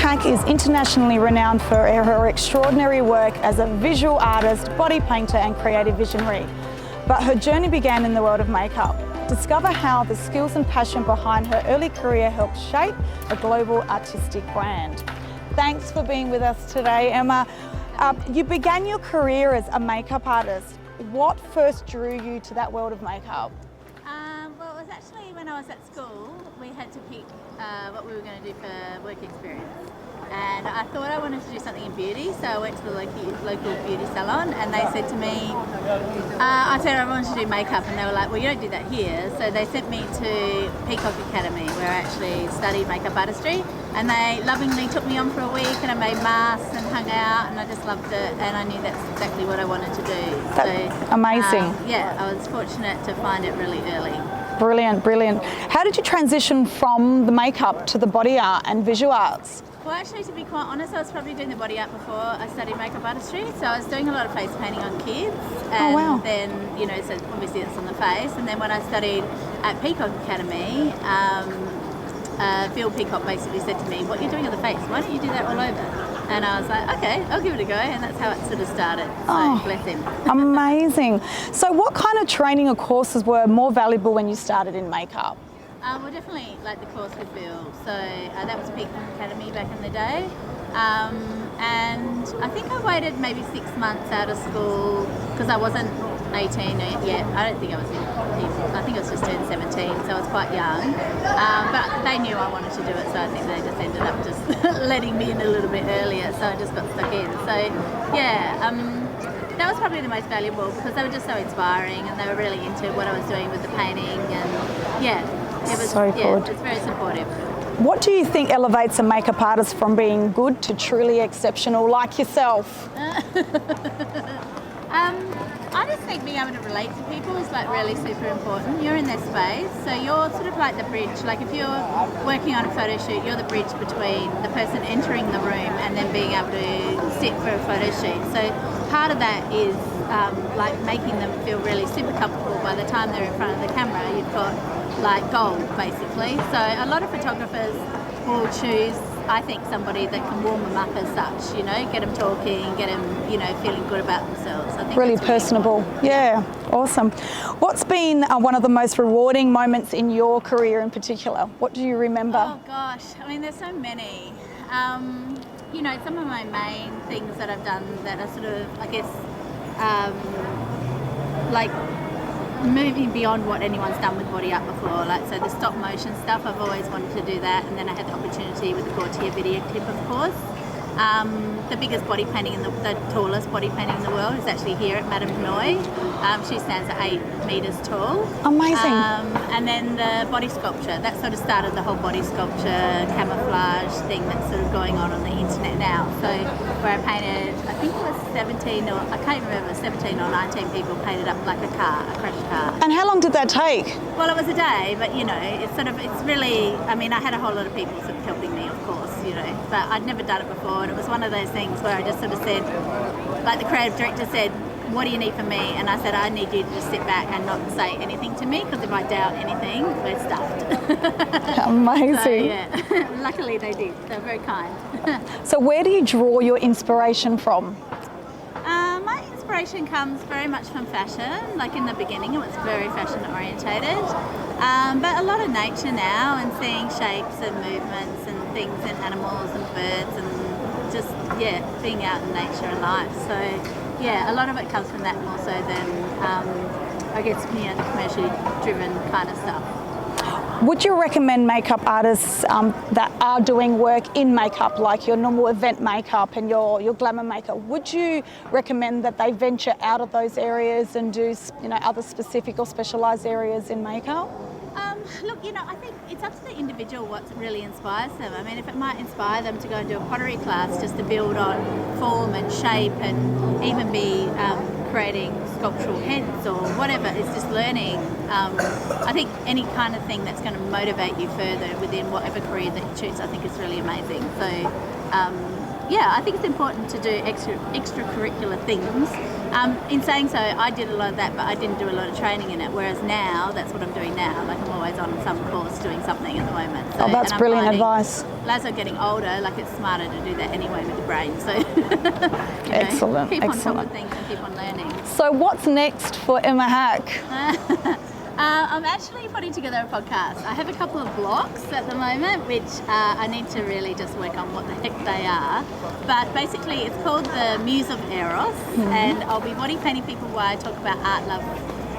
Pack is internationally renowned for her extraordinary work as a visual artist, body painter and creative visionary. But her journey began in the world of makeup. Discover how the skills and passion behind her early career helped shape a global artistic brand. Thanks for being with us today, Emma. You began your career as a makeup artist. What first drew you to that world of makeup? Well, it was actually when I was at school, we had to pick what we were going to do for work experience. And I thought I wanted to do something in beauty, so I went to the local beauty salon and they said to me, I said I wanted to do makeup, and they were like, well, you don't do that here. So they sent me to Peacock Academy, where I actually studied makeup artistry, and they lovingly took me on for a week, and I made masks and hung out, and I just loved it, and I knew that's exactly what I wanted to do. That's amazing. Yeah, I was fortunate to find it really early. Brilliant, brilliant. How did you transition from the makeup to the body art and visual arts? Well, actually, to be quite honest, I was probably doing the body art before I studied makeup artistry. So I was doing a lot of face painting on kids. And then, you know, so obviously it's on the face. And then when I studied at Peacock Academy, Bill Peacock basically said to me, what you're doing on the face, why don't you do that all over? And I was like, okay, I'll give it a go. And that's how it sort of started. So bless him. Amazing. So what kind of training or courses were more valuable when you started in makeup? Well, definitely like the course with Bill. So that was Peacock Academy back in the day. And I think I waited maybe 6 months out of school because I wasn't 18 yet. I don't think I was I think I was just turned 17, so I was quite young. But they knew I wanted to do it, so I think they just ended up just letting me in a little bit earlier, so I just got stuck in. So yeah, that was probably the most valuable because they were just so inspiring and they were really into what I was doing with the painting, and yeah, it was so good. It's very supportive. What do you think elevates a makeup artist from being good to truly exceptional, like yourself? I just think being able to relate to people is like really super important. You're in their space, so you're sort of like the bridge. Like if you're working on a photo shoot, you're the bridge between the person entering the room and then being able to sit for a photo shoot. So part of that is like making them feel really super comfortable. By the time they're in front of the camera, you've got like gold basically. So a lot of photographers will choose, I think, somebody that can warm them up as such, you know, get them talking, get them, you know, feeling good about themselves. I think really personable. Yeah, awesome. What's been one of the most rewarding moments in your career in particular? What do you remember? Oh gosh, I mean, there's so many. You know, some of my main things that I've done that are sort of, I guess, like moving beyond what anyone's done with body art before. Like, so the stop motion stuff, I've always wanted to do that, and then I had the opportunity with the Gautier video clip, of course. The biggest body painting, the tallest body painting in the world is actually here at Madame Noy. She stands at 8 metres tall. Amazing. And then the body sculpture, that sort of started the whole body sculpture, camouflage thing that's sort of going on the internet now. So where I painted, I think it was 17 or, I can't remember, 17 or 19 people painted up like a car, a crashed car. And how long did that take? Well, it was a day, but you know, it's sort of, it's really, I mean, I had a whole lot of people sort of helping me, of course, you know, but I'd never done it before, and it was one of those things where I just sort of said, like the creative director said, what do you need from me? And I said, I need you to just sit back and not say anything to me, because if I doubt anything, we're stuffed. Amazing. So, yeah, luckily they did. They're very kind. So where do you draw your inspiration from? My inspiration comes very much from fashion. Like in the beginning, it was very fashion orientated, but a lot of nature now, and seeing shapes and movements and things and animals and birds and just, yeah, being out in nature and life. So yeah, a lot of it comes from that more so than, I guess, you know, the commercially driven kind of stuff. Would you recommend makeup artists that are doing work in makeup, like your normal event makeup and your glamour makeup, would you recommend that they venture out of those areas and do, you know, other specific or specialised areas in makeup? Look, you know, I think it's up to the individual what really inspires them. I mean, if it might inspire them to go and do a pottery class just to build on form and shape and even be creating sculptural heads or whatever, it's just learning. I think any kind of thing that's going to motivate you further within whatever career that you choose, I think is really amazing. So, yeah, I think it's important to do extracurricular things In saying so, I did a lot of that, but I didn't do a lot of training in it. Whereas now, that's what I'm doing now. Like I'm always on some course doing something at the moment. So, Oh, that's brilliant advice. As I'm getting older, like it's smarter to do that anyway with the brain. So, Excellent, keep on excellent. top of things and keep on learning. So what's next for Emma Hack? I'm actually putting together a podcast. I have a couple of blocks at the moment, which I need to really just work on what the heck they are. But basically, it's called the Muse of Eros, and I'll be body painting people while I talk about art, love,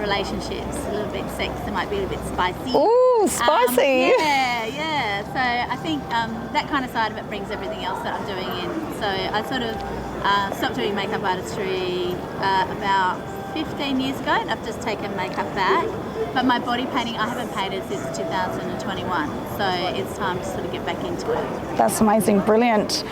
relationships, a little bit sex. It might be a little bit spicy. Ooh, spicy! Yeah. So I think that kind of side of it brings everything else that I'm doing in. So I sort of stopped doing makeup artistry about 15 years ago, and I've just taken makeup back. But my body painting, I haven't painted since 2021, so it's time to sort of get back into it. That's amazing, brilliant.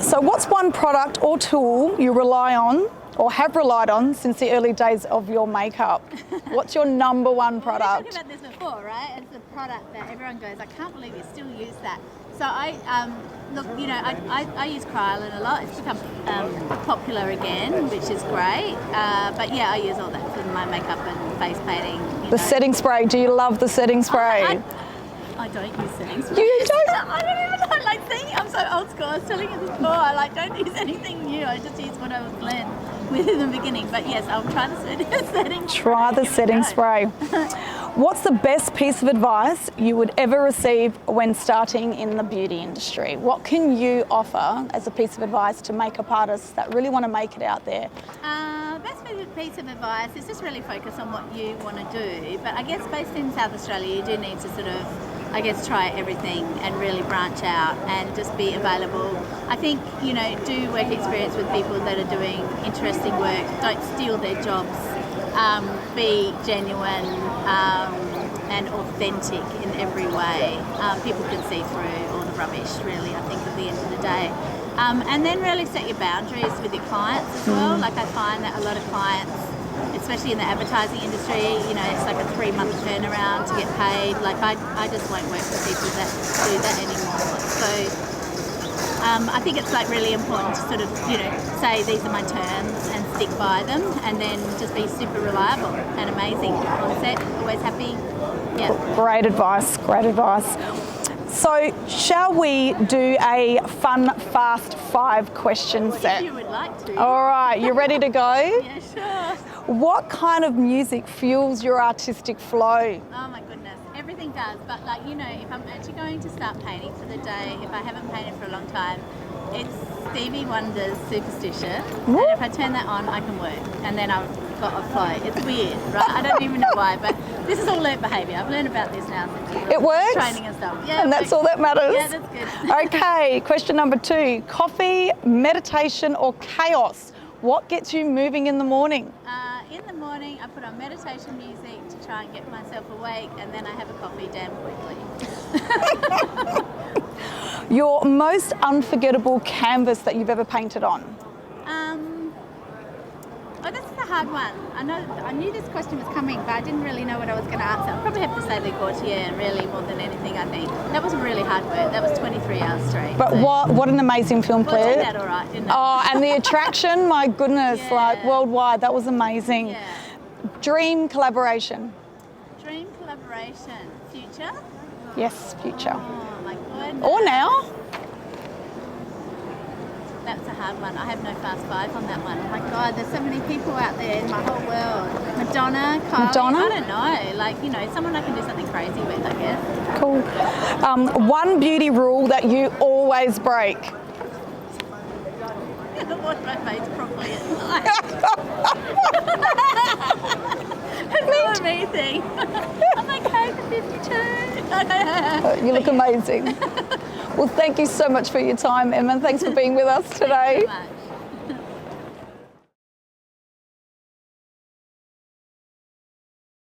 So what's one product or tool you rely on or have relied on since the early days of your makeup? What's your number one product? We talked about this before, right? It's a product that everyone goes, I can't believe you still use that. So I use Kryolan a lot. It's become popular again, which is great. But yeah, I use all that for my makeup and face painting. The setting spray. Do you love the setting spray? I don't use setting spray. You don't? I don't even know. Like, I'm so old school. I was telling you this before. I don't use anything new. I just use what I was learned with in the beginning. But yes, I'll try the setting spray. Try the setting spray. What's the best piece of advice you would ever receive when starting in the beauty industry? What can you offer as a piece of advice to makeup artists that really want to make it out there? Best piece of advice is just really focus on what you want to do. But I guess based in South Australia, you do need to sort of, try everything and really branch out and just be available. I think, do work experience with people that are doing interesting work. Don't steal their jobs. Be genuine and authentic in every way. People can see through all the rubbish, really, I think, at the end of the day. And then really set your boundaries with your clients as well. Like I find that a lot of clients, especially in the advertising industry, it's like a 3-month turnaround to get paid. Like I just won't work with people that do that anymore. So I think it's like really important to sort of, say these are my terms and stick by them, and then just be super reliable and amazing on set, always happy. Yeah. Great advice, great advice. So shall we do a fun, fast 5-question set? If you would like to. All right, you ready to go? Yeah, sure. What kind of music fuels your artistic flow? Oh my goodness, everything does. But if I'm actually going to start painting for the day, if I haven't painted for a long time, it's Stevie Wonder's Superstition. Woo. And if I turn that on, I can work. And then I've got a flow. It's weird, right? I don't even know why, but this is all learnt behaviour. I've learned about this now since It works? training and stuff. Yeah, And that's all that matters? Yeah, that's good. Okay, question number 2. Coffee, meditation or chaos? What gets you moving in the morning? In the morning, I put on meditation music to try and get myself awake, and then I have a coffee damn quickly. Your most unforgettable canvas that you've ever painted on? This is a hard one. I knew this question was coming, but I didn't really know what I was going to answer. I'll probably have to say Le Gautier, really, more than anything, I think. That was really hard work. That was 23 hours straight. But so. what an amazing film, Well, Claire. it turned out all right, didn't it? Oh, and the attraction, my goodness, Yeah. like worldwide, that was amazing. Yeah. Dream collaboration? Dream collaboration. Future? Yes, future. Oh, my goodness. Or now? That's a hard one. I have no fast 5 on that one. Oh my God, there's so many people out there in my whole world. Madonna, Kylie, Madonna? I don't know. Someone I can do something crazy with, I guess. Cool. One beauty rule that you always break? Wash my face properly at night. It's not a me thing. I'm okay for 52. You look amazing. Well, thank you so much for your time, Emma. Thanks for being with us today. Thank you so much.